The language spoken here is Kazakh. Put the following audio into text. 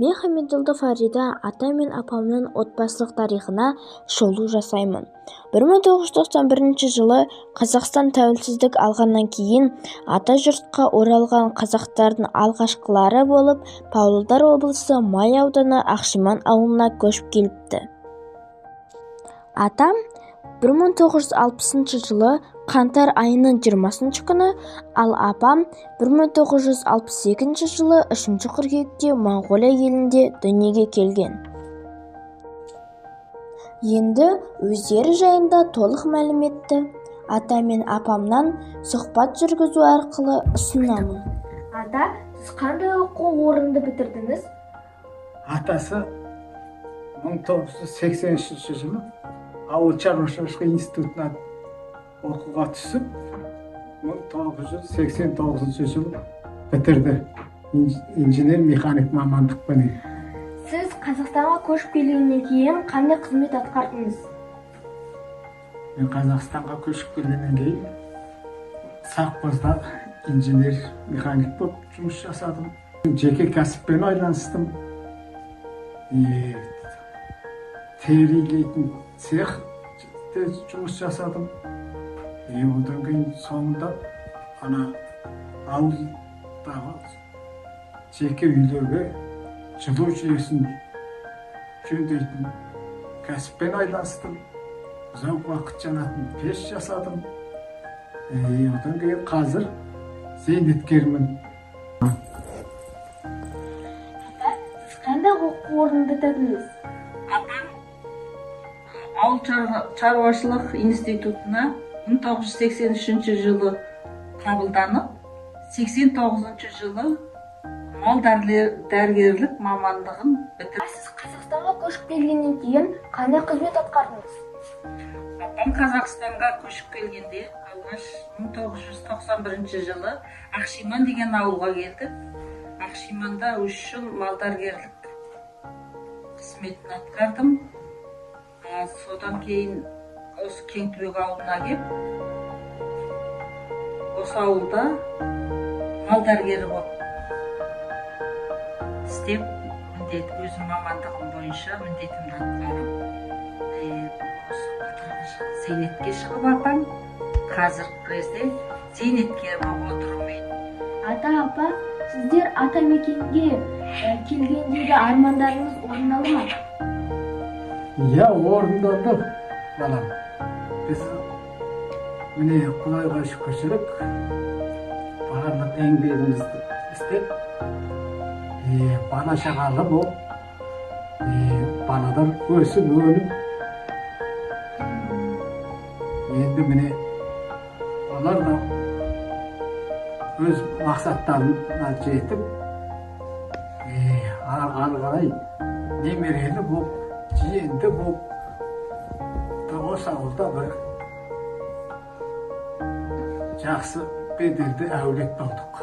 Мен Хамидолды Фарида ата мен апамның отбасылық тарихына шолу жасаймын. 1991 жылы Қазақстан тәуелсіздік алғаннан кейін ата жұртқа оралған қазақтардың алғашқылары болып Павлодар облысы Май ауданы Ақшиман ауылына көшіп келіпті. Атам 1960 жылы қаңтар айының 20 күні, ал апам 1962 жылы 3 қыркүйекте Моңғолия елінде дүниеге келген. Енді өздері жайында толық мәліметті ата мен апамнан сұхбат жүргізу арқылы ұсынамын. Ата, сіз қандай оқу орнында бітірдіңіз? Атасы 1983 жылы ауыл шаруашылығы институтына оқуға түсіп, 1989 жылы бітірді. Инженер-механик мамандықпен. Сіз Қазақстанға көшіп келгеннен кейін қандай қызмет атқардыңыз? Мен Қазақстанға көшіп келгеннен кейін совхозда инженер-механик болып жұмыс жасадым. Жеке кәсіппен айланыстым. Терилейтін цехте жұмыс жасадым. Одан кейін соңында ауылдағы жеке үйлерге жылу жүйесін жөндейтін кәсіппен айланыстым. Ұзақ уақыт жанатын пеш жасадым. Одан кейін қазір зейнеткермін. Сіз қандай оқу орнында бітірдіңіз? Ауыл шаруашылық институтына 1983 жылы қабылданып, 89 жылы мал дәрігерлік мамандығын бітірдім. Сіз Қазақстанға көшіп келгеннен кейін қандай қызмет атқардыңыз? Апам Қазақстанға көшіп келгенде алғаш 1991 жылы Ақшиман деген ауылға келді. Ақшиманда 3 жыл мал дәрігерлік қызметін атқардым. Содан кейін осы Кеңтүбек ауылына келіп, осы ауылда мал дәрігері болып істеп, өзім мамандығым бойынша міндетімді атқарып, зейнетке шығып апам, қазіргі кезде зейнеткер болып отырмын. Ата, апа, сіздер ата мекенге келгендегі армандарыңыз орындалды ма? Орындалды, балам. Біз міне Құдайға шүкіршілік барлық еңбегімізді істеп, бала шағалы болып, баладар өсіп өніп, енді міне олар да өз мақсаттарына жетіп, ары қарай немерелі болып, жиенді болып, осы ауылда бір жақсы беделді әулет болдық.